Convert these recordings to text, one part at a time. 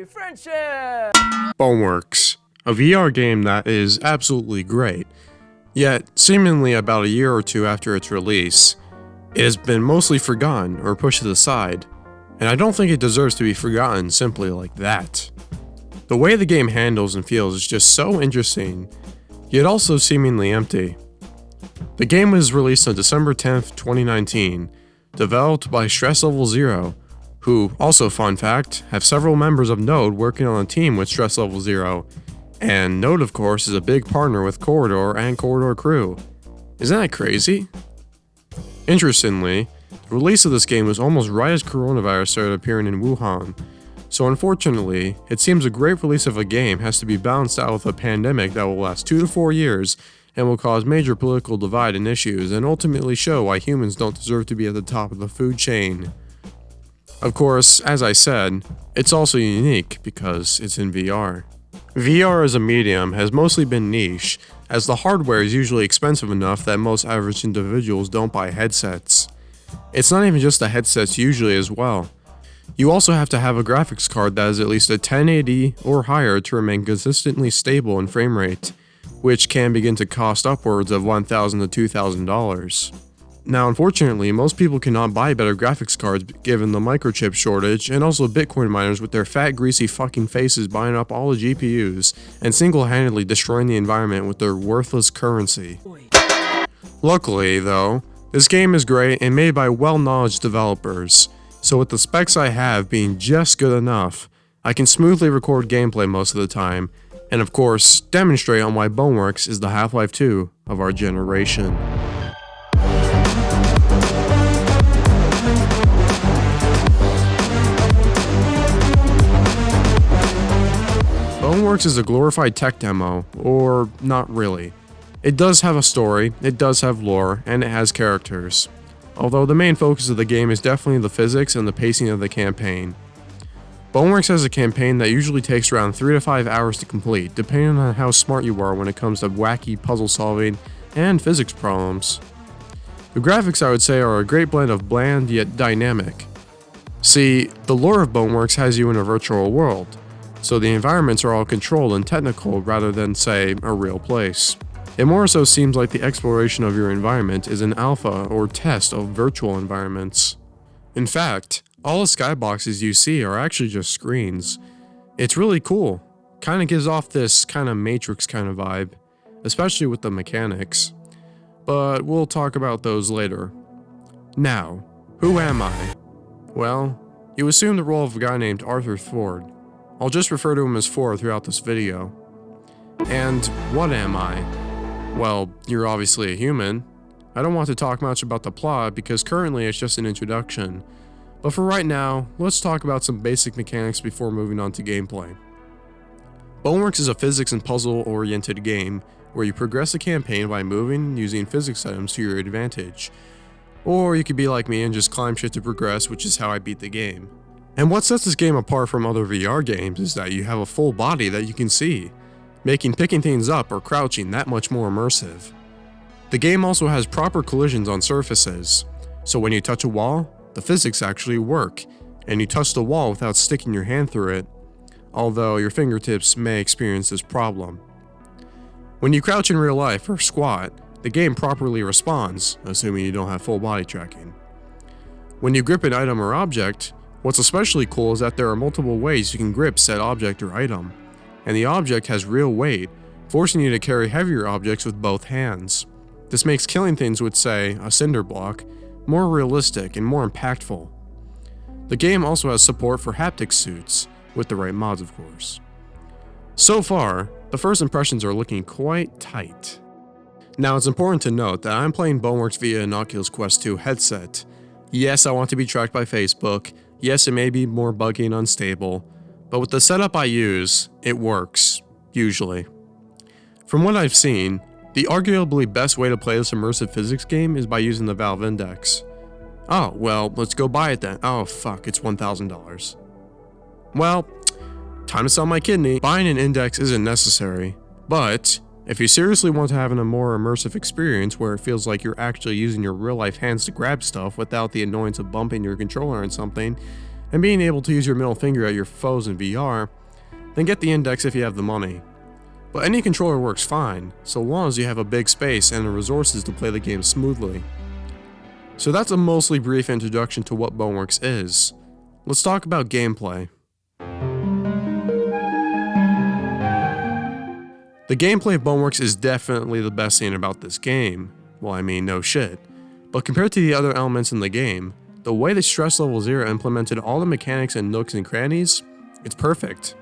Friendship! Boneworks, a VR game that is absolutely great, yet seemingly about a year or two after its release, it has been mostly forgotten or pushed to the side, and I don't think it deserves to be forgotten simply like that. The way the game handles and feels is just so interesting, yet also seemingly empty. The game was released on December 10th, 2019, developed by Stress Level Zero, who, also fun fact, have several members of Node working on a team with Stress Level Zero, and Node of course is a big partner with Corridor and Corridor Crew. Isn't that crazy? Interestingly, the release of this game was almost right as coronavirus started appearing in Wuhan, so unfortunately, it seems a great release of a game has to be balanced out with a pandemic that will last 2 to 4 years and will cause major political divide and issues and ultimately show why humans don't deserve to be at the top of the food chain. Of course, as I said, it's also unique because it's in VR. VR as a medium has mostly been niche, as the hardware is usually expensive enough that most average individuals don't buy headsets. It's not even just the headsets usually as well. You also have to have a graphics card that is at least a 1080 or higher to remain consistently stable in frame rate, which can begin to cost upwards of $1,000 to $2,000. Now unfortunately, most people cannot buy better graphics cards given the microchip shortage, and also Bitcoin miners with their fat greasy fucking faces buying up all the GPUs and single-handedly destroying the environment with their worthless currency. Luckily though, this game is great and made by well-knowledge developers, so with the specs I have being just good enough, I can smoothly record gameplay most of the time, and of course, demonstrate on why Boneworks is the Half-Life 2 of our generation. Boneworks is a glorified tech demo, or not really. It does have a story, it does have lore, and it has characters. Although the main focus of the game is definitely the physics and the pacing of the campaign. Boneworks has a campaign that usually takes around 3 to 5 hours to complete, depending on how smart you are when it comes to wacky puzzle solving and physics problems. The graphics I would say are a great blend of bland yet dynamic. See, the lore of Boneworks has you in a virtual world, so the environments are all controlled and technical rather than, say, a real place. It more so seems like the exploration of your environment is an alpha or test of virtual environments. In fact, all the skyboxes you see are actually just screens. It's really cool. Kinda gives off this kinda Matrix kinda vibe, especially with the mechanics. But we'll talk about those later. Now, who am I? Well, you assume the role of a guy named Arthur Ford. I'll just refer to him as Ford throughout this video. And what am I? Well, you're obviously a human. I don't want to talk much about the plot because currently it's just an introduction. But for right now, let's talk about some basic mechanics before moving on to gameplay. Boneworks is a physics and puzzle-oriented game where you progress the campaign by moving and using physics items to your advantage. Or you could be like me and just climb shit to progress, which is how I beat the game. And what sets this game apart from other VR games is that you have a full body that you can see, making picking things up or crouching that much more immersive. The game also has proper collisions on surfaces, so when you touch a wall, the physics actually work, and you touch the wall without sticking your hand through it, although your fingertips may experience this problem. When you crouch in real life or squat, the game properly responds, assuming you don't have full body tracking. When you grip an item or object, what's especially cool is that there are multiple ways you can grip said object or item, and the object has real weight, forcing you to carry heavier objects with both hands. This makes killing things with, say, a cinder block more realistic and more impactful. The game also has support for haptic suits, with the right mods of course. So far, the first impressions are looking quite tight. Now it's important to note that I'm playing Boneworks via an Oculus Quest 2 headset. Yes, I want to be tracked by Facebook, yes it may be more buggy and unstable, but with the setup I use, it works, usually. From what I've seen, the arguably best way to play this immersive physics game is by using the Valve Index. Oh, well, let's go buy it then. Oh fuck, it's $1,000. Well, time to sell my kidney. Buying an Index isn't necessary, but if you seriously want to have a more immersive experience where it feels like you're actually using your real life hands to grab stuff without the annoyance of bumping your controller on something, and being able to use your middle finger at your foes in VR, then get the index if you have the money. But any controller works fine, so long as you have a big space and the resources to play the game smoothly. So that's a mostly brief introduction to what Boneworks is. Let's talk about gameplay. The gameplay of Boneworks is definitely the best thing about this game. Well, I mean, no shit. But compared to the other elements in the game, the way that Stress Level 0 implemented all the mechanics and nooks and crannies, it's perfect.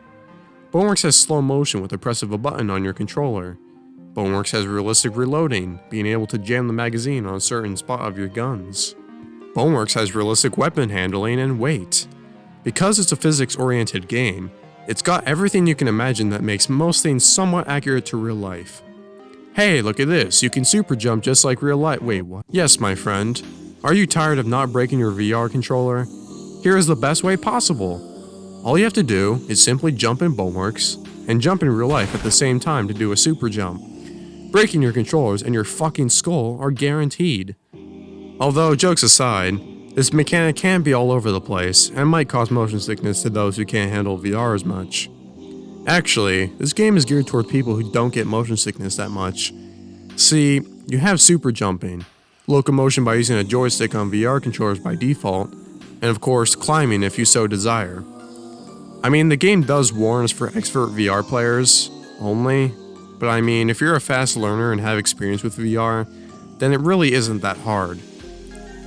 Boneworks has slow motion with the press of a button on your controller. Boneworks has realistic reloading, being able to jam the magazine on a certain spot of your guns. Boneworks has realistic weapon handling and weight. Because it's a physics-oriented game, it's got everything you can imagine that makes most things somewhat accurate to real life. Hey, look at this, you can super jump just like real life. Wait, what? Yes, my friend. Are you tired of not breaking your VR controller? Here is the best way possible. All you have to do is simply jump in Boneworks and jump in real life at the same time to do a super jump. Breaking your controllers and your fucking skull are guaranteed. Although, jokes aside, this mechanic can be all over the place and might cause motion sickness to those who can't handle VR as much. Actually, this game is geared toward people who don't get motion sickness that much. See, you have super jumping, locomotion by using a joystick on VR controllers by default, and of course climbing if you so desire. I mean, the game does warn us for expert VR players only, but I mean, if you're a fast learner and have experience with VR, then it really isn't that hard.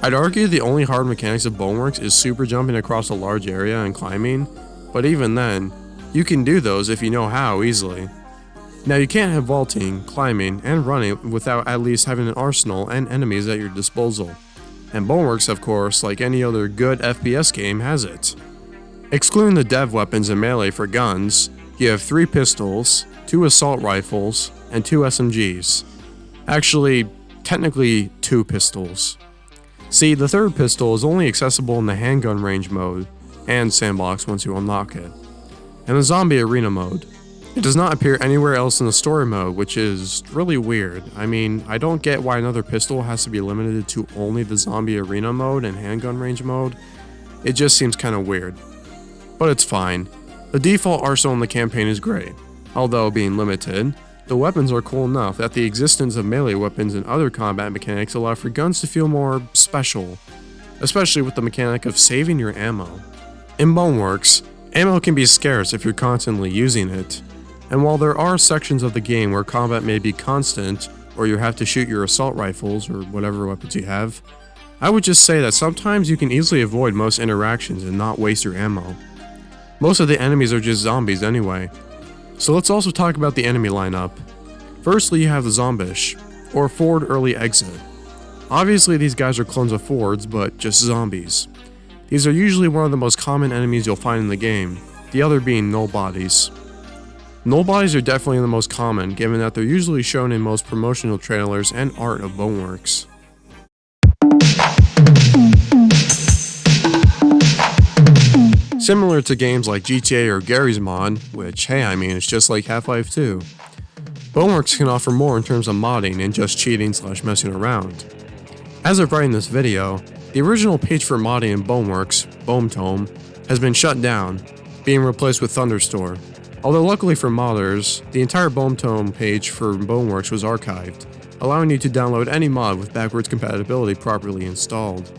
I'd argue the only hard mechanics of Boneworks is super jumping across a large area and climbing, but even then, you can do those if you know how easily. Now you can't have vaulting, climbing, and running without at least having an arsenal and enemies at your disposal. And Boneworks, of course, like any other good FPS game, has it. Excluding the dev weapons and melee for guns, you have 3 pistols, 2 assault rifles, and 2 SMGs. Actually, technically 2 pistols. See, the third pistol is only accessible in the handgun range mode, and sandbox once you unlock it, and the zombie arena mode. It does not appear anywhere else in the story mode, which is really weird. I mean, I don't get why another pistol has to be limited to only the zombie arena mode and handgun range mode. It just seems kinda weird. But it's fine. The default arsenal in the campaign is great. Although being limited, the weapons are cool enough that the existence of melee weapons and other combat mechanics allow for guns to feel more special, especially with the mechanic of saving your ammo. In Boneworks, ammo can be scarce if you're constantly using it, and while there are sections of the game where combat may be constant, or you have to shoot your assault rifles or whatever weapons you have, I would just say that sometimes you can easily avoid most interactions and not waste your ammo. Most of the enemies are just zombies anyway. So let's also talk about the enemy lineup. Firstly, you have the Zombish, or Ford Early Exit. Obviously these guys are clones of Fords, but just zombies. These are usually one of the most common enemies you'll find in the game, the other being Null Bodies. Null Bodies are definitely the most common, given that they're usually shown in most promotional trailers and art of Boneworks. Similar to games like GTA or Garry's Mod, which, hey, I mean, it's just like Half-Life 2. Boneworks can offer more in terms of modding and just cheating / messing around. As of writing this video, the original page for modding in Boneworks, Bometome, has been shut down, being replaced with Thunderstore. Although luckily for modders, the entire Bometome page for Boneworks was archived, allowing you to download any mod with backwards compatibility properly installed.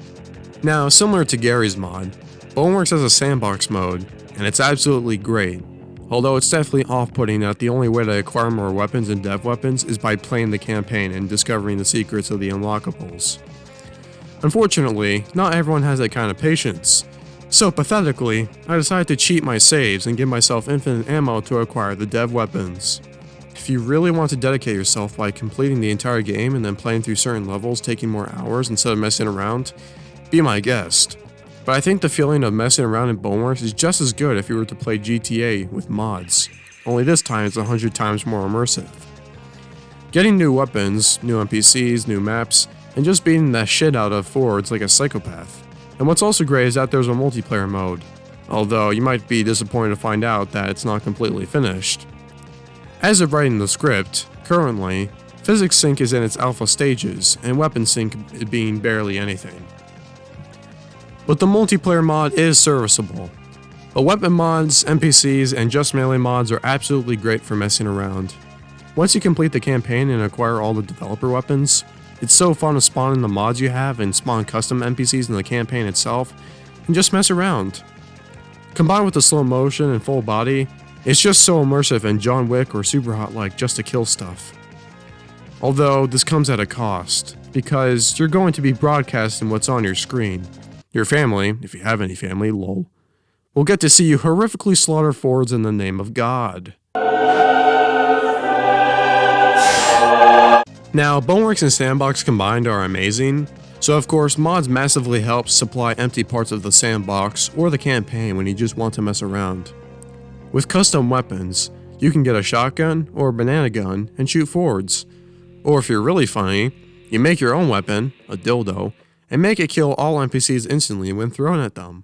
Now, similar to Garry's Mod, Boneworks has a sandbox mode, and it's absolutely great, although it's definitely off-putting that the only way to acquire more weapons and dev weapons is by playing the campaign and discovering the secrets of the unlockables. Unfortunately, not everyone has that kind of patience, so pathetically, I decided to cheat my saves and give myself infinite ammo to acquire the dev weapons. If you really want to dedicate yourself by completing the entire game and then playing through certain levels taking more hours instead of messing around, be my guest. But I think the feeling of messing around in Boneworks is just as good if you were to play GTA with mods, only this time it's 100 times more immersive. Getting new weapons, new NPCs, new maps, and just beating the shit out of Fords like a psychopath. And what's also great is that there's a multiplayer mode, although you might be disappointed to find out that it's not completely finished. As of writing the script, currently, physics sync is in its alpha stages, and weapon sync being barely anything. but the multiplayer mod is serviceable. But weapon mods, NPCs, and just melee mods are absolutely great for messing around. Once you complete the campaign and acquire all the developer weapons, it's so fun to spawn in the mods you have and spawn custom NPCs in the campaign itself, and just mess around. Combined with the slow motion and full body, it's just so immersive and John Wick or Superhot-like just to kill stuff. Although this comes at a cost, because you're going to be broadcasting what's on your screen. Your family, if you have any family, lol, will get to see you horrifically slaughter Fords in the name of God. Now, Boneworks and Sandbox combined are amazing, so of course mods massively help supply empty parts of the sandbox or the campaign when you just want to mess around. With custom weapons, you can get a shotgun or a banana gun and shoot Fords. Or if you're really funny, you make your own weapon, a dildo, and make it kill all NPCs instantly when thrown at them.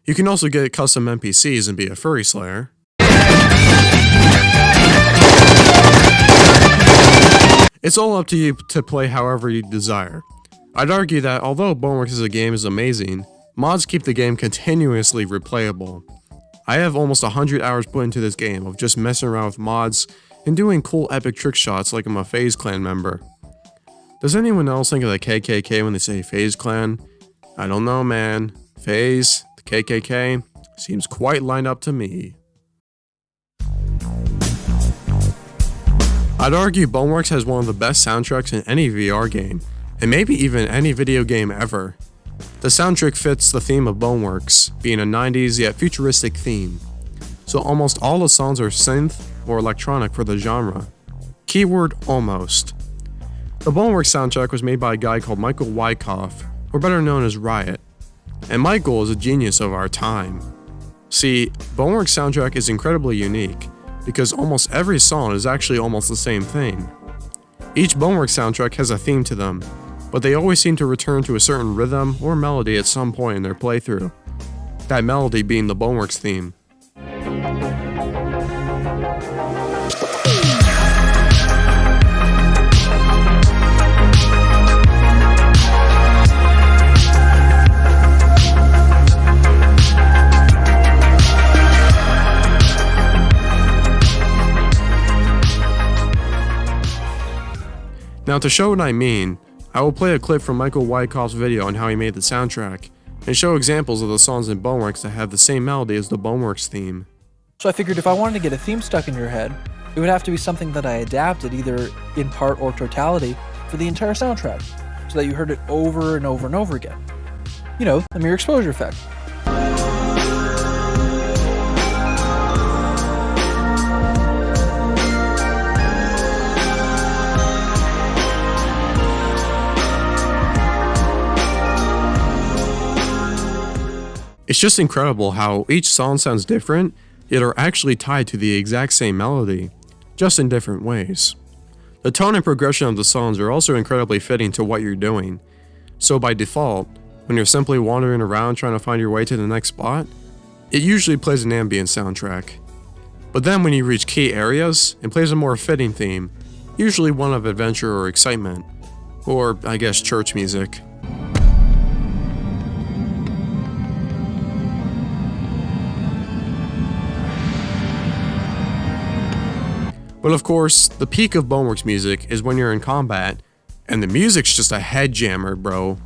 You can also get custom NPCs and be a furry slayer. It's all up to you to play however you desire. I'd argue that although Boneworks as a game is amazing, mods keep the game continuously replayable. I have almost 100 hours put into this game of just messing around with mods and doing cool epic trick shots like I'm a FaZe Clan member. Does anyone else think of the KKK when they say FaZe Clan? I don't know, man. FaZe, the KKK, seems quite lined up to me. I'd argue Boneworks has one of the best soundtracks in any VR game, and maybe even any video game ever. The soundtrack fits the theme of Boneworks, being a 90s yet futuristic theme. So almost all the songs are synth or electronic for the genre. Keyword almost. The Boneworks soundtrack was made by a guy called Michael Wyckoff, or better known as Riot. And Michael is a genius of our time. See, Boneworks soundtrack is incredibly unique, because almost every song is actually almost the same thing. Each Boneworks soundtrack has a theme to them, but they always seem to return to a certain rhythm or melody at some point in their playthrough. That melody being the Boneworks theme. Now to show what I mean, I will play a clip from Michael Wyckoff's video on how he made the soundtrack, and show examples of the songs in Boneworks that have the same melody as the Boneworks theme. So I figured if I wanted to get a theme stuck in your head, it would have to be something that I adapted either in part or totality for the entire soundtrack, so that you heard it over and over and over again. You know, the mere exposure effect. It's just incredible how each song sounds different, yet are actually tied to the exact same melody, just in different ways. The tone and progression of the songs are also incredibly fitting to what you're doing, so by default, when you're simply wandering around trying to find your way to the next spot, it usually plays an ambient soundtrack. But then when you reach key areas, it plays a more fitting theme, usually one of adventure or excitement, or I guess church music. But of course, the peak of Boneworks music is when you're in combat, and the music's just a head jammer, bro.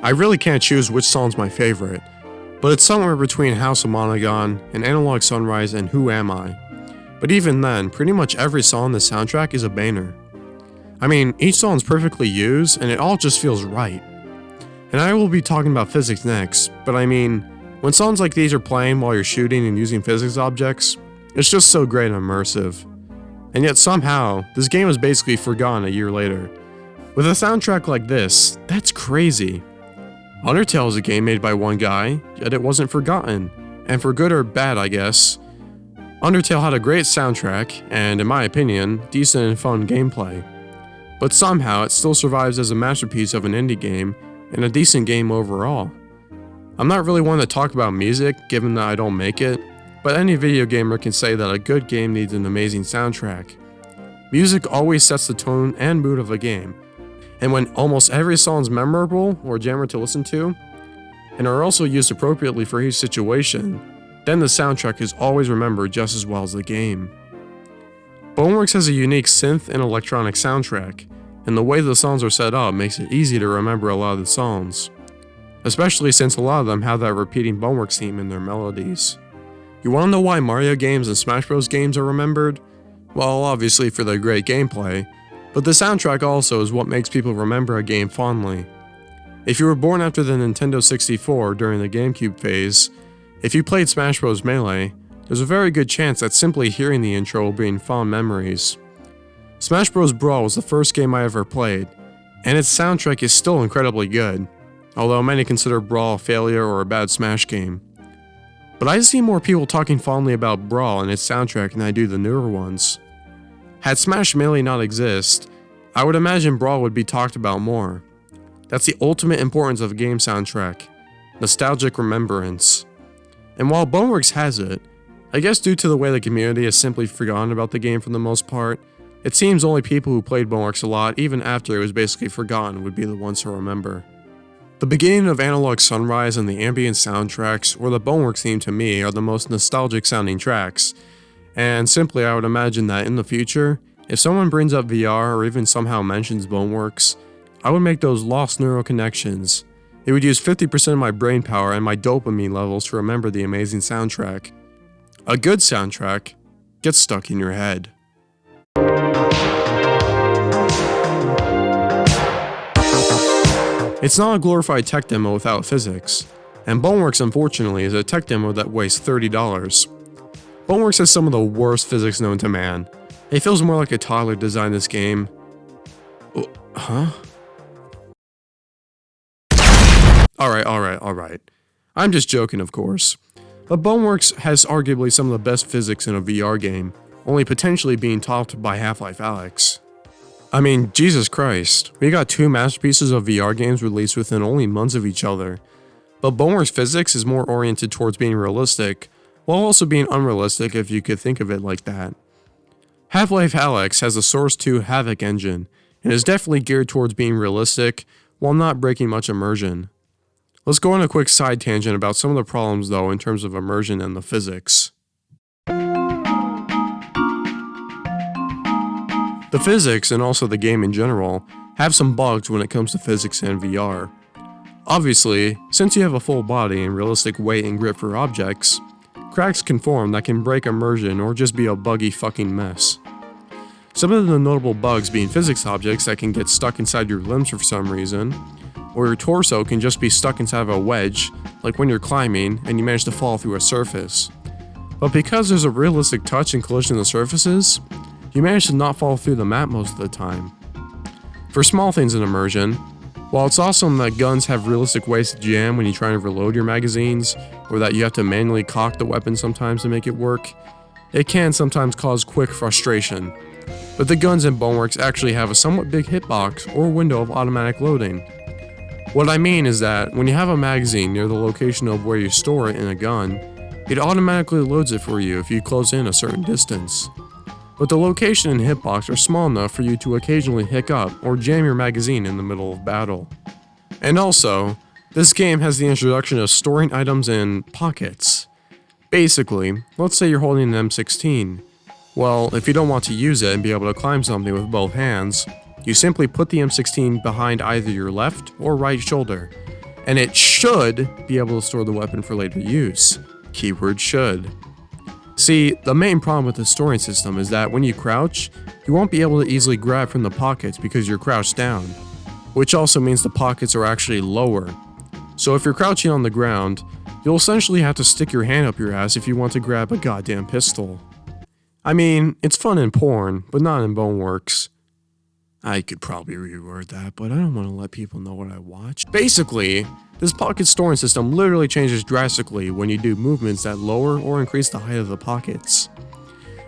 I really can't choose which song's my favorite, but it's somewhere between House of Monogon and Analog Sunrise and Who Am I? But even then, pretty much every song on the soundtrack is a banger. I mean, each song is perfectly used and it all just feels right. And I will be talking about physics next, but I mean, when songs like these are playing while you're shooting and using physics objects, it's just so great and immersive. And yet somehow, this game was basically forgotten a year later. With a soundtrack like this, that's crazy. Undertale is a game made by one guy, yet it wasn't forgotten. And for good or bad, I guess, Undertale had a great soundtrack, and in my opinion, decent and fun gameplay. but somehow it still survives as a masterpiece of an indie game and a decent game overall. I'm not really one to talk about music, given that I don't make it, but any video gamer can say that a good game needs an amazing soundtrack. Music always sets the tone and mood of a game, and when almost every song is memorable or jammer to listen to, and are also used appropriately for each situation, then the soundtrack is always remembered just as well as the game. Boneworks has a unique synth and electronic soundtrack, and the way the songs are set up makes it easy to remember a lot of the songs, especially since a lot of them have that repeating Boneworks theme in their melodies. You want to know why Mario games and Smash Bros games are remembered? Well, obviously for their great gameplay, but the soundtrack also is what makes people remember a game fondly. If you were born after the Nintendo 64 during the GameCube phase, if you played Smash Bros Melee, there's a very good chance that simply hearing the intro will bring fond memories. Smash Bros Brawl was the first game I ever played, and its soundtrack is still incredibly good, although many consider Brawl a failure or a bad Smash game. But I see more people talking fondly about Brawl and its soundtrack than I do the newer ones. Had Smash Melee not exist, I would imagine Brawl would be talked about more. That's the ultimate importance of a game soundtrack, nostalgic remembrance. And while Boneworks has it, I guess due to the way the community has simply forgotten about the game for the most part, it seems only people who played Boneworks a lot even after it was basically forgotten would be the ones who remember. The beginning of Analog Sunrise and the ambient soundtracks, or the Boneworks theme to me, are the most nostalgic sounding tracks, and simply I would imagine that in the future, if someone brings up VR or even somehow mentions Boneworks, I would make those lost neural connections. It would use 50% of my brain power and my dopamine levels to remember the amazing soundtrack. A good soundtrack gets stuck in your head. It's not a glorified tech demo without physics, and Boneworks unfortunately is a tech demo that weighs $30. Boneworks has some of the worst physics known to man. It feels more like a toddler designed this game. Huh? Alright. I'm just joking, of course. But Boneworks has arguably some of the best physics in a VR game, only potentially being topped by Half-Life Alyx. I mean, Jesus Christ, we got two masterpieces of VR games released within only months of each other. But Boneworks physics is more oriented towards being realistic, while also being unrealistic if you could think of it like that. Half-Life Alyx has a Source 2 Havoc engine, and is definitely geared towards being realistic, while not breaking much immersion. Let's go on a quick side tangent about some of the problems though in terms of immersion and the physics. The physics, and also the game in general, have some bugs when it comes to physics and VR. Obviously, since you have a full body and realistic weight and grip for objects, cracks can form that can break immersion or just be a buggy fucking mess. Some of the notable bugs being physics objects that can get stuck inside your limbs for some reason, or your torso can just be stuck inside of a wedge, like when you're climbing and you manage to fall through a surface. But because there's a realistic touch and collision of the surfaces, you manage to not fall through the map most of the time. For small things in immersion, while it's awesome that guns have realistic ways to jam when you try to reload your magazines, or that you have to manually cock the weapon sometimes to make it work, it can sometimes cause quick frustration. But the guns in Boneworks actually have a somewhat big hitbox or window of automatic loading. What I mean is that when you have a magazine near the location of where you store it in a gun, it automatically loads it for you if you close in a certain distance. But the location and hitbox are small enough for you to occasionally hiccup or jam your magazine in the middle of battle. And also, this game has the introduction of storing items in pockets. Basically, let's say you're holding an M16. Well, if you don't want to use it and be able to climb something with both hands, you simply put the M16 behind either your left or right shoulder, and it should be able to store the weapon for later use. Keyword should. See, the main problem with the storing system is that when you crouch, you won't be able to easily grab from the pockets because you're crouched down, which also means the pockets are actually lower. So if you're crouching on the ground, you'll essentially have to stick your hand up your ass if you want to grab a goddamn pistol. I mean, it's fun in porn, but not in Boneworks. I could probably reword that, but I don't want to let people know what I watch. Basically, this pocket storing system literally changes drastically when you do movements that lower or increase the height of the pockets.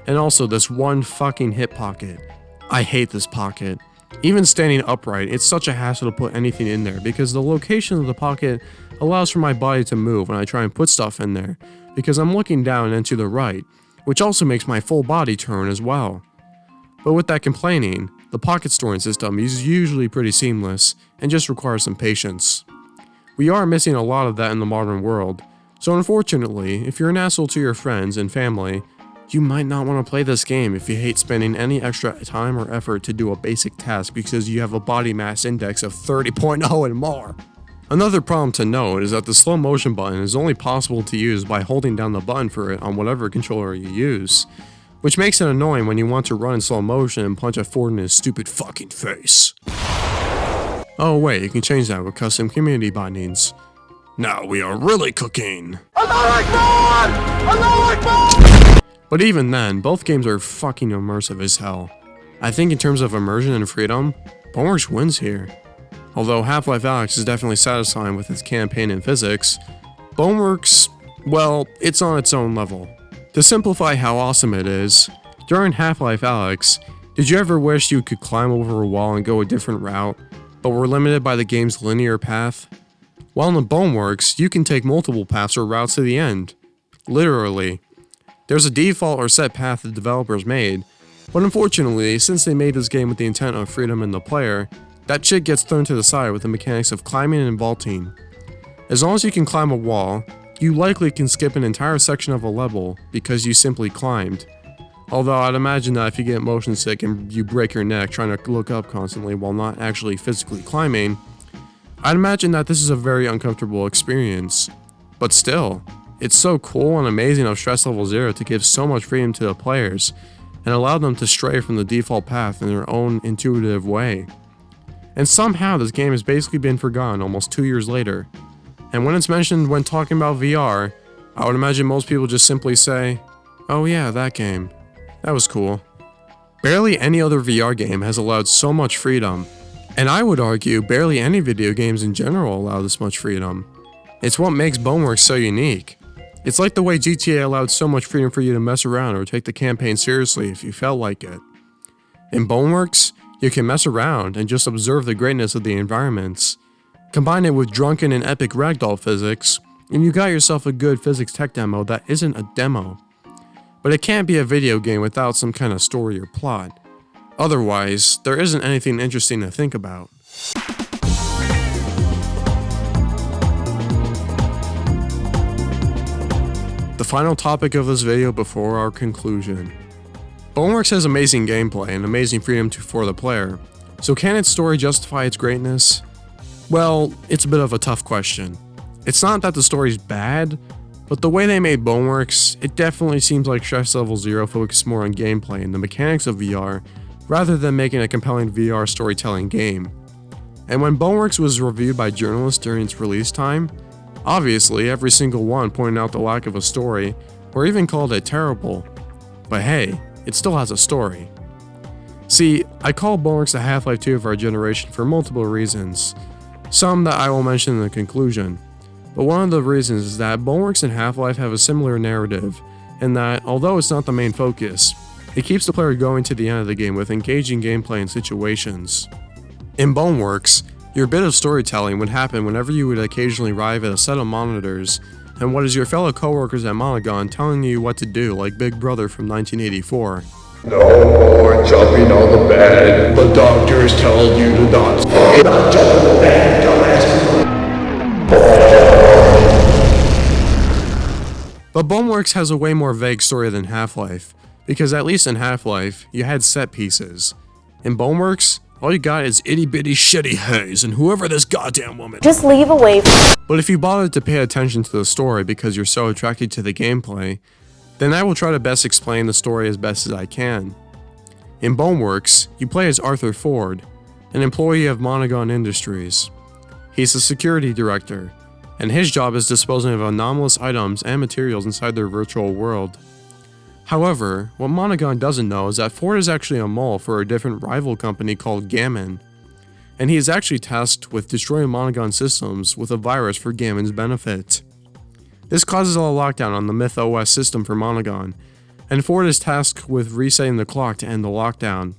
And also this one fucking hip pocket. I hate this pocket. Even standing upright, it's such a hassle to put anything in there because the location of the pocket allows for my body to move when I try and put stuff in there, because I'm looking down and to the right, which also makes my full body turn as well. But with that complaining, the pocket storing system is usually pretty seamless and just requires some patience. We are missing a lot of that in the modern world, so unfortunately, if you're an asshole to your friends and family, you might not want to play this game if you hate spending any extra time or effort to do a basic task because you have a body mass index of 30.0 and more. Another problem to note is that the slow motion button is only possible to use by holding down the button for it on whatever controller you use, which makes it annoying when you want to run in slow motion and punch a Ford in his stupid fucking face. Oh wait, you can change that with custom community bindings. Now we are really cooking! But even then, both games are fucking immersive as hell. I think in terms of immersion and freedom, Boneworks wins here. Although Half-Life Alyx is definitely satisfying with its campaign and physics, Boneworks, well, it's on its own level. To simplify how awesome it is, during Half-Life Alyx, did you ever wish you could climb over a wall and go a different route, but were limited by the game's linear path? While in Boneworks, you can take multiple paths or routes to the end. Literally. There's a default or set path the developers made, but unfortunately, since they made this game with the intent of freedom in the player, that shit gets thrown to the side with the mechanics of climbing and vaulting. As long as you can climb a wall, you likely can skip an entire section of a level because you simply climbed. Although I'd imagine that if you get motion sick and you break your neck trying to look up constantly while not actually physically climbing, I'd imagine that this is a very uncomfortable experience. But still, it's so cool and amazing of Stress Level 0 to give so much freedom to the players and allow them to stray from the default path in their own intuitive way. And somehow this game has basically been forgotten almost 2 years later. And when it's mentioned when talking about VR, I would imagine most people just simply say, "Oh yeah, that game. That was cool." Barely any other VR game has allowed so much freedom, and I would argue barely any video games in general allow this much freedom. It's what makes Boneworks so unique. It's like the way GTA allowed so much freedom for you to mess around or take the campaign seriously if you felt like it. In Boneworks, you can mess around and just observe the greatness of the environments. Combine it with drunken and epic ragdoll physics, and you got yourself a good physics tech demo that isn't a demo. But it can't be a video game without some kind of story or plot. Otherwise, there isn't anything interesting to think about. The final topic of this video before our conclusion. Boneworks has amazing gameplay and amazing freedom for the player, so can its story justify its greatness? Well, it's a bit of a tough question. It's not that the story's bad, but the way they made Boneworks, it definitely seems like Stress Level 0 focused more on gameplay and the mechanics of VR, rather than making a compelling VR storytelling game. And when Boneworks was reviewed by journalists during its release time, obviously every single one pointed out the lack of a story, or even called it terrible. But hey, it still has a story. See, I call Boneworks the Half-Life 2 of our generation for multiple reasons, some that I will mention in the conclusion. But one of the reasons is that Boneworks and Half-Life have a similar narrative, in that, although it's not the main focus, it keeps the player going to the end of the game with engaging gameplay and situations. In Boneworks, your bit of storytelling would happen whenever you would occasionally arrive at a set of monitors, and what is your fellow coworkers at Monogon telling you what to do like Big Brother from 1984. No more jumping on the bed. The doctors tell you to not jump on the bed, dumbass. But Boneworks has a way more vague story than Half-Life, because at least in Half-Life, you had set pieces. In Boneworks, all you got is itty-bitty shitty haze and whoever this goddamn woman. Just leave away from. But if you bothered to pay attention to the story because you're so attracted to the gameplay, then I will try to best explain the story as best as I can. In Boneworks, you play as Arthur Ford, an employee of Monogon Industries. He's the security director, and his job is disposing of anomalous items and materials inside their virtual world. However, what Monogon doesn't know is that Ford is actually a mole for a different rival company called Gammon, and he is actually tasked with destroying Monogon systems with a virus for Gammon's benefit. This causes a lockdown on the Myth OS system for Monogon, and Ford is tasked with resetting the clock to end the lockdown.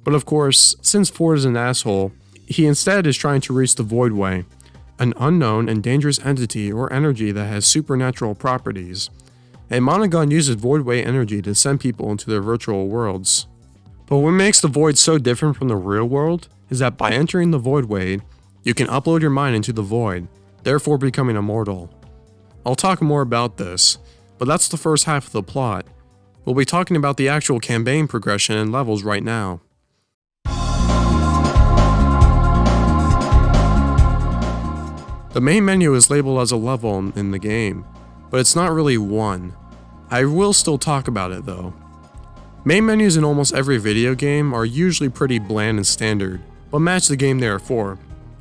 But of course, since Ford is an asshole, he instead is trying to reach the Voidway, an unknown and dangerous entity or energy that has supernatural properties. And Monogon uses Voidway energy to send people into their virtual worlds. But what makes the Void so different from the real world is that by entering the Voidway, you can upload your mind into the Void, therefore becoming immortal. I'll talk more about this, but that's the first half of the plot. We'll be talking about the actual campaign progression and levels right now. The main menu is labeled as a level in the game, but it's not really one. I will still talk about it though. Main menus in almost every video game are usually pretty bland and standard, but match the game they are for.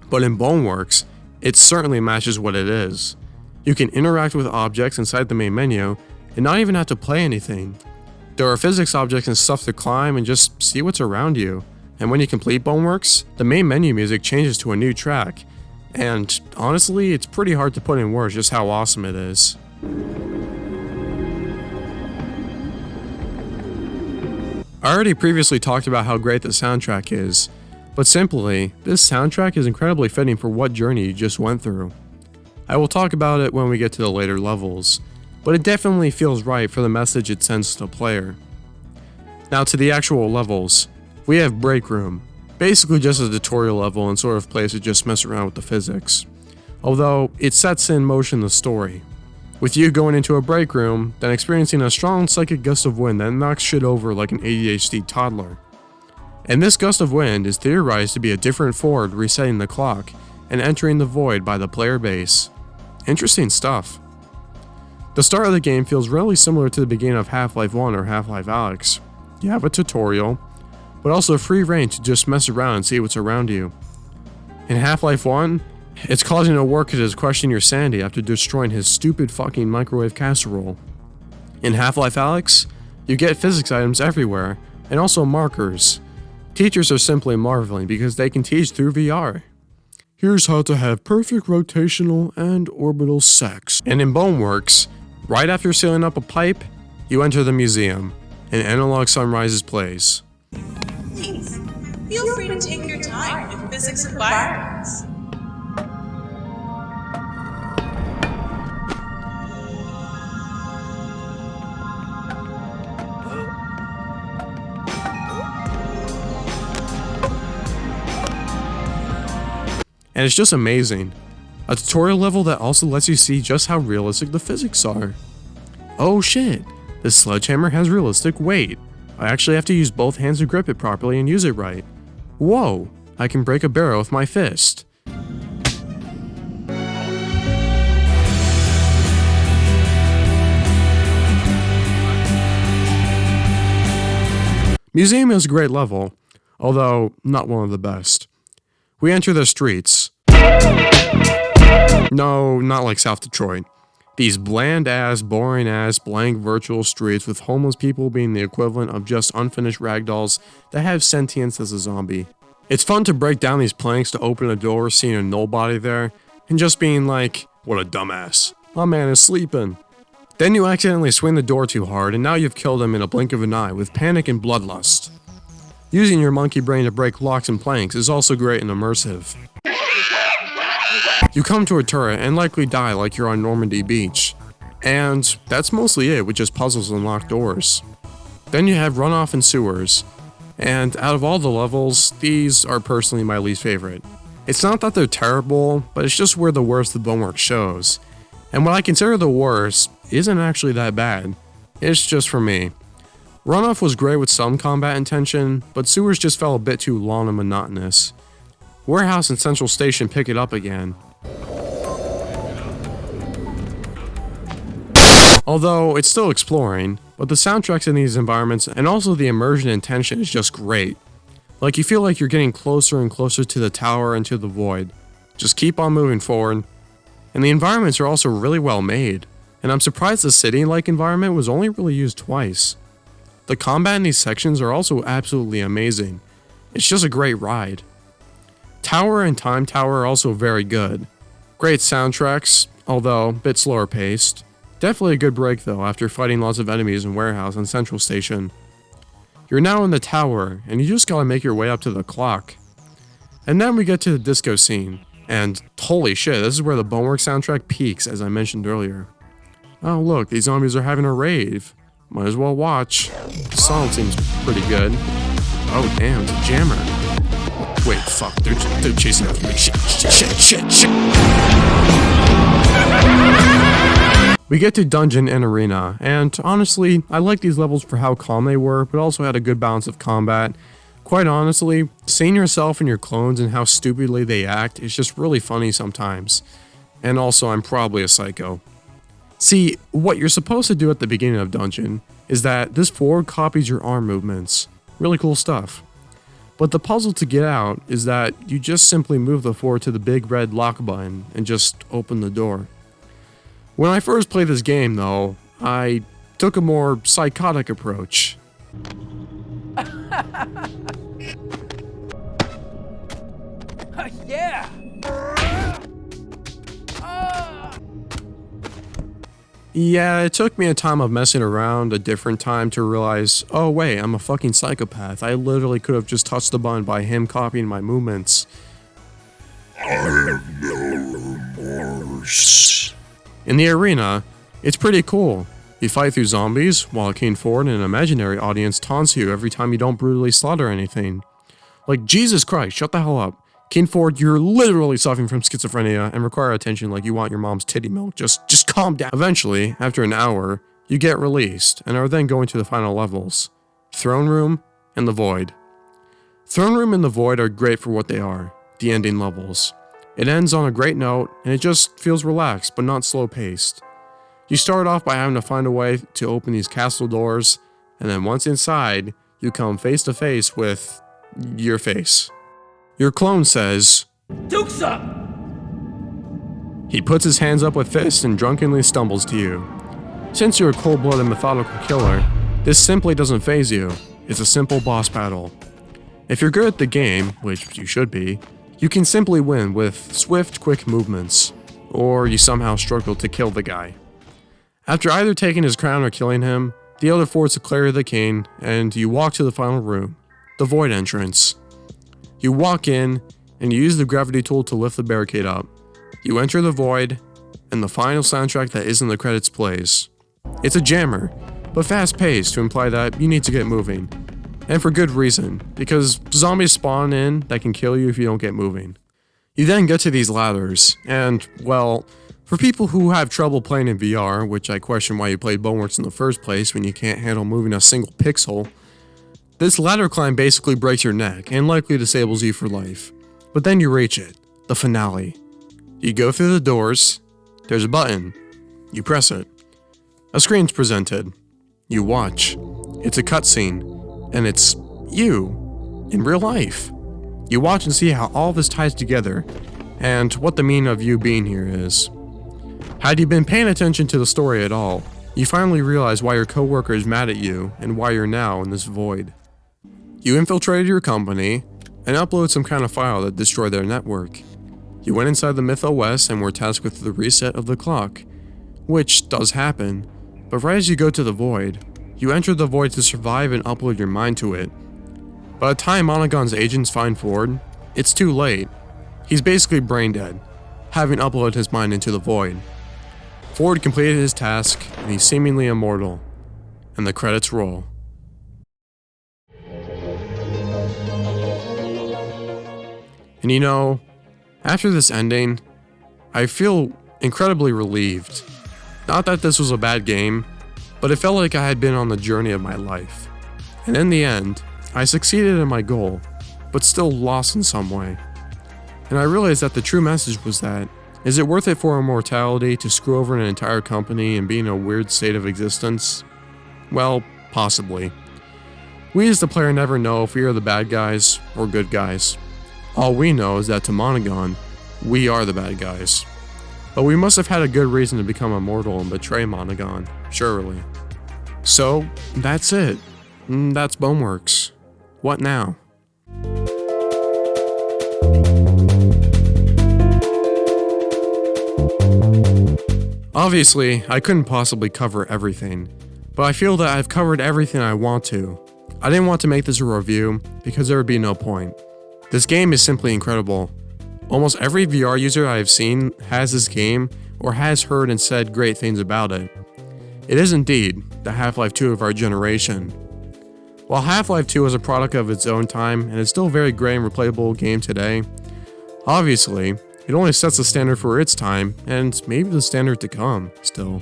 But in Boneworks, it certainly matches what it is. You can interact with objects inside the main menu and not even have to play anything. There are physics objects and stuff to climb and just see what's around you. And when you complete Boneworks, the main menu music changes to a new track. And honestly, it's pretty hard to put in words just how awesome it is. I already previously talked about how great the soundtrack is, but simply, this soundtrack is incredibly fitting for what journey you just went through. I will talk about it when we get to the later levels, but it definitely feels right for the message it sends to the player. Now to the actual levels. We have Break Room, basically just a tutorial level and sort of place to just mess around with the physics, although it sets in motion the story. With you going into a break room, then experiencing a strong psychic gust of wind that knocks shit over like an ADHD toddler. And this gust of wind is theorized to be a different Ford resetting the clock and entering the void by the player base. Interesting stuff. The start of the game feels really similar to the beginning of Half-Life 1 or Half-Life Alyx. You have a tutorial, but also free reign to just mess around and see what's around you. In Half-Life 1, it's causing a worker to question your sanity after destroying his stupid fucking microwave casserole. In Half-Life Alyx, you get physics items everywhere, and also markers. Teachers are simply marveling because they can teach through VR. Here's how to have perfect rotational and orbital sex. And in Boneworks, right after sealing up a pipe, you enter the museum, and Analog Sunrises plays. Please, feel free to take your time with physics environments. And it's just amazing. A tutorial level that also lets you see just how realistic the physics are. Oh shit, this sledgehammer has realistic weight. I actually have to use both hands to grip it properly and use it right. Whoa, I can break a barrel with my fist. Museum is a great level, although not one of the best. We enter the streets. No, not like South Detroit. These bland-ass, boring-ass, blank virtual streets with homeless people being the equivalent of just unfinished ragdolls that have sentience as a zombie. It's fun to break down these planks to open a door, seeing a nobody there, and just being like, what a dumbass. My man is sleeping. Then you accidentally swing the door too hard, and now you've killed him in a blink of an eye with panic and bloodlust. Using your monkey brain to break locks and planks is also great and immersive. You come to a turret and likely die like you're on Normandy Beach. And that's mostly it with just puzzles and locked doors. Then you have runoff and sewers. And out of all the levels, these are personally my least favorite. It's not that they're terrible, but it's just where the worst of Boneworks shows. And what I consider the worst isn't actually that bad. It's just for me. Runoff was great with some combat intention, but sewers just felt a bit too long and monotonous. Warehouse and Central Station pick it up again. Although it's still exploring, but the soundtracks in these environments and also the immersion and tension is just great. Like you feel like you're getting closer and closer to the tower and to the void. Just keep on moving forward. And the environments are also really well made, and I'm surprised the city-like environment was only really used twice. The combat in these sections are also absolutely amazing. It's just a great ride. Tower and Time Tower are also very good. Great soundtracks, although a bit slower paced. Definitely a good break though after fighting lots of enemies in Warehouse and Central Station. You're now in the tower, and you just gotta make your way up to the clock. And then we get to the disco scene, and holy shit, this is where the Boneworks soundtrack peaks, as I mentioned earlier. Oh look, these zombies are having a rave. Might as well watch. The song seems pretty good. Oh damn, it's a jammer. Wait, fuck, they're chasing after me. Shit. We get to dungeon and arena, and honestly, I like these levels for how calm they were, but also had a good balance of combat. Quite honestly, seeing yourself and your clones and how stupidly they act is just really funny sometimes. And also, I'm probably a psycho. See, what you're supposed to do at the beginning of dungeon is that this forward copies your arm movements. Really cool stuff. But the puzzle to get out is that you just simply move the forward to the big red lock button and just open the door. When I first played this game though, I took a more psychotic approach. Yeah! Yeah, it took me a time of messing around a different time to realize, oh wait, I'm a fucking psychopath. I literally could have just touched the button by him copying my movements. In the arena, it's pretty cool. You fight through zombies, while King Ford and an imaginary audience taunts you every time you don't brutally slaughter anything. Like, Jesus Christ, shut the hell up. King Ford, you're literally suffering from schizophrenia and require attention like you want your mom's titty milk. Just calm down. Eventually, after an hour, you get released and are then going to the final levels. Throne Room and the Void. Throne Room and the Void are great for what they are, the ending levels. It ends on a great note, and it just feels relaxed but not slow-paced. You start off by having to find a way to open these castle doors, and then once inside, you come face to face with your face. Your clone says, "Duke's up!" He puts his hands up with fists and drunkenly stumbles to you. Since you're a cold-blooded methodical killer, this simply doesn't faze you. It's a simple boss battle. If you're good at the game, which you should be, you can simply win with swift, quick movements, or you somehow struggle to kill the guy. After either taking his crown or killing him, the other forwards declare the king, and you walk to the final room, the Void entrance. You walk in, and you use the gravity tool to lift the barricade up. You enter the Void, and the final soundtrack that isn't the credits plays. It's a jammer, but fast-paced to imply that you need to get moving. And for good reason, because zombies spawn in that can kill you if you don't get moving. You then get to these ladders, and, well, for people who have trouble playing in VR, which I question why you played Boneworks in the first place when you can't handle moving a single pixel, this ladder climb basically breaks your neck and likely disables you for life. But then you reach it, the finale. You go through the doors, there's a button, you press it. A screen's presented. You watch. It's a cutscene. And it's you, in real life. You watch and see how all this ties together, and what the meaning of you being here is. Had you been paying attention to the story at all, you finally realize why your coworker is mad at you, and why you're now in this void. You infiltrated your company, and uploaded some kind of file that destroyed their network. You went inside the Myth OS and were tasked with the reset of the clock, which does happen, but right as you go to the void, you enter the void to survive and upload your mind to it. By the time Monogon's agents find Ford, it's too late. He's basically brain dead, having uploaded his mind into the void. Ford completed his task, and he's seemingly immortal. And the credits roll. And you know, after this ending, I feel incredibly relieved. Not that this was a bad game, but it felt like I had been on the journey of my life. And in the end, I succeeded in my goal, but still lost in some way. And I realized that the true message was that, is it worth it for immortality to screw over an entire company and be in a weird state of existence? Well, possibly. We as the player never know if we are the bad guys or good guys. All we know is that to Monogon, we are the bad guys. But we must have had a good reason to become immortal and betray Monogon, surely. So, that's it. That's Boneworks. What now? Obviously, I couldn't possibly cover everything, but I feel that I've covered everything I want to. I didn't want to make this a review because there would be no point. This game is simply incredible. Almost every VR user I have seen has this game or has heard and said great things about it. It is indeed the Half-Life 2 of our generation. While Half-Life 2 is a product of its own time and is still a very great and replayable game today, obviously, it only sets the standard for its time and maybe the standard to come still.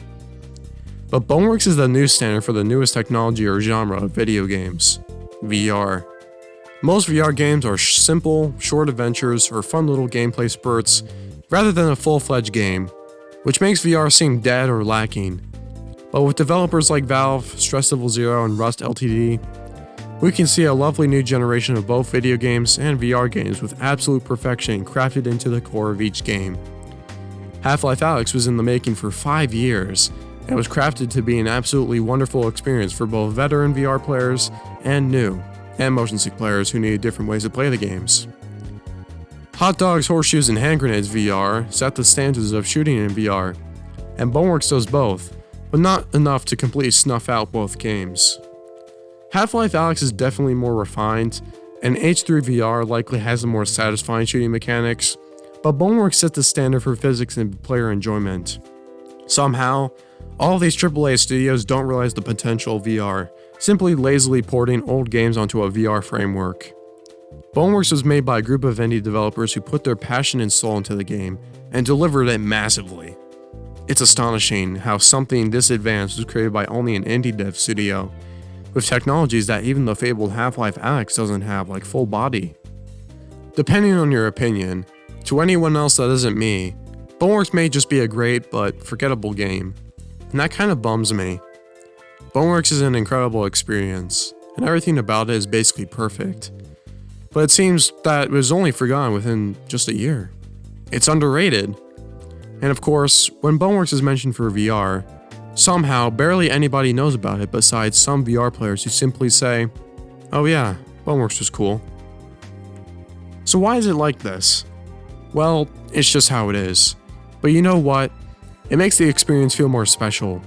But Boneworks is the new standard for the newest technology or genre of video games, VR. Most VR games are simple, short adventures or fun little gameplay spurts rather than a full-fledged game, which makes VR seem dead or lacking. But with developers like Valve, Stress Level Zero, and Rust Ltd, we can see a lovely new generation of both video games and VR games with absolute perfection crafted into the core of each game. Half-Life Alyx was in the making for 5 years, and was crafted to be an absolutely wonderful experience for both veteran VR players and new, and motion sick players who needed different ways to play the games. Hot Dogs, Horseshoes, and Hand Grenades VR set the standards of shooting in VR, and Boneworks does both, but not enough to completely snuff out both games. Half-Life Alyx is definitely more refined, and H3 VR likely has the more satisfying shooting mechanics, but Boneworks set the standard for physics and player enjoyment. Somehow, all of these AAA studios don't realize the potential of VR, simply lazily porting old games onto a VR framework. Boneworks was made by a group of indie developers who put their passion and soul into the game, and delivered it massively. It's astonishing how something this advanced was created by only an indie dev studio, with technologies that even the fabled Half-Life Alyx doesn't have, like full body. Depending on your opinion, to anyone else that isn't me, Boneworks may just be a great but forgettable game, and that kind of bums me. Boneworks is an incredible experience, and everything about it is basically perfect, but it seems that it was only forgotten within just a year. It's underrated, and of course, when Boneworks is mentioned for VR, somehow barely anybody knows about it besides some VR players who simply say, "Oh yeah, Boneworks was cool." So why is it like this? Well, it's just how it is. But you know what? It makes the experience feel more special.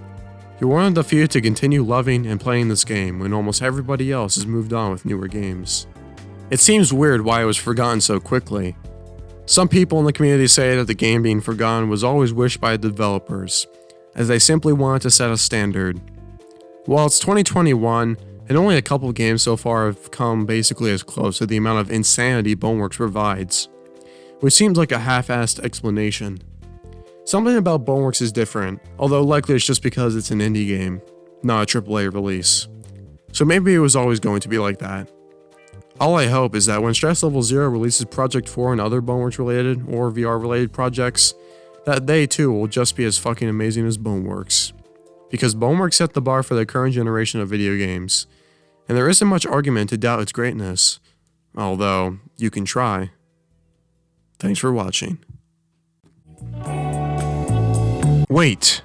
You're one of the few to continue loving and playing this game when almost everybody else has moved on with newer games. It seems weird why it was forgotten so quickly. Some people in the community say that the game being forgotten was always wished by the developers, as they simply wanted to set a standard. While it's 2021, and only a couple games so far have come basically as close to the amount of insanity Boneworks provides, which seems like a half-assed explanation. Something about Boneworks is different, although likely it's just because it's an indie game, not a AAA release. So maybe it was always going to be like that. All I hope is that when Stress Level Zero releases Project 4 and other Boneworks related or VR related projects, that they too will just be as fucking amazing as Boneworks. Because Boneworks set the bar for the current generation of video games, and there isn't much argument to doubt its greatness, although you can try. Thanks for watching. Wait,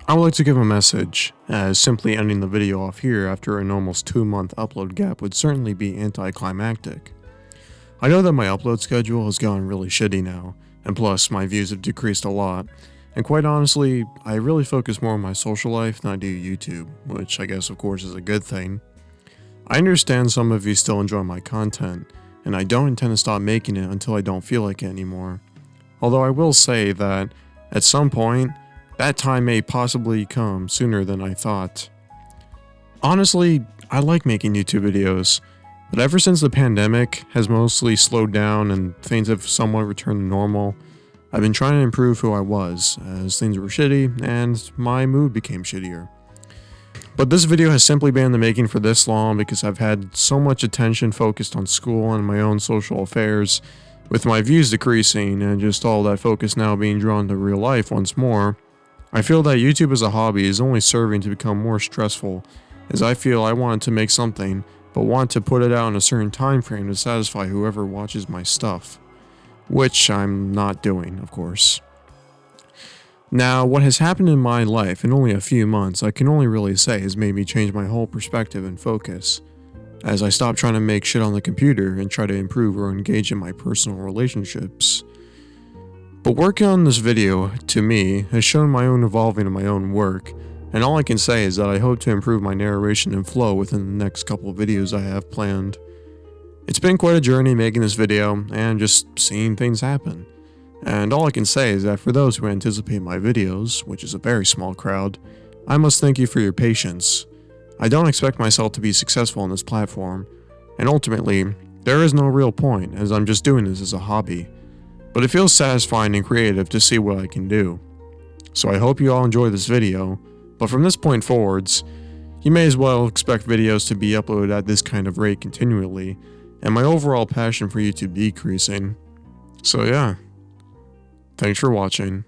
I would like to give a message, as simply ending the video off here after an almost 2-month upload gap would certainly be anticlimactic. I know that my upload schedule has gone really shitty now, and plus my views have decreased a lot, and quite honestly, I really focus more on my social life than I do YouTube, which I guess of course is a good thing. I understand some of you still enjoy my content, and I don't intend to stop making it until I don't feel like it anymore. Although I will say that, at some point, that time may possibly come sooner than I thought. Honestly, I like making YouTube videos, but ever since the pandemic has mostly slowed down and things have somewhat returned to normal, I've been trying to improve who I was, as things were shitty and my mood became shittier. But this video has simply been in the making for this long because I've had so much attention focused on school and my own social affairs, with my views decreasing and just all that focus now being drawn to real life once more. I feel that YouTube as a hobby is only serving to become more stressful, as I feel I wanted to make something, but want to put it out in a certain time frame to satisfy whoever watches my stuff. Which I'm not doing, of course. Now, what has happened in my life in only a few months, I can only really say has made me change my whole perspective and focus, as I stopped trying to make shit on the computer and try to improve or engage in my personal relationships. But working on this video, to me, has shown my own evolving in my own work, and all I can say is that I hope to improve my narration and flow within the next couple of videos I have planned. It's been quite a journey making this video and just seeing things happen. And all I can say is that for those who anticipate my videos, which is a very small crowd, I must thank you for your patience. I don't expect myself to be successful on this platform, and ultimately, there is no real point as I'm just doing this as a hobby. But it feels satisfying and creative to see what I can do. So I hope you all enjoy this video, but from this point forwards, you may as well expect videos to be uploaded at this kind of rate continually, and my overall passion for YouTube decreasing. So yeah. Thanks for watching.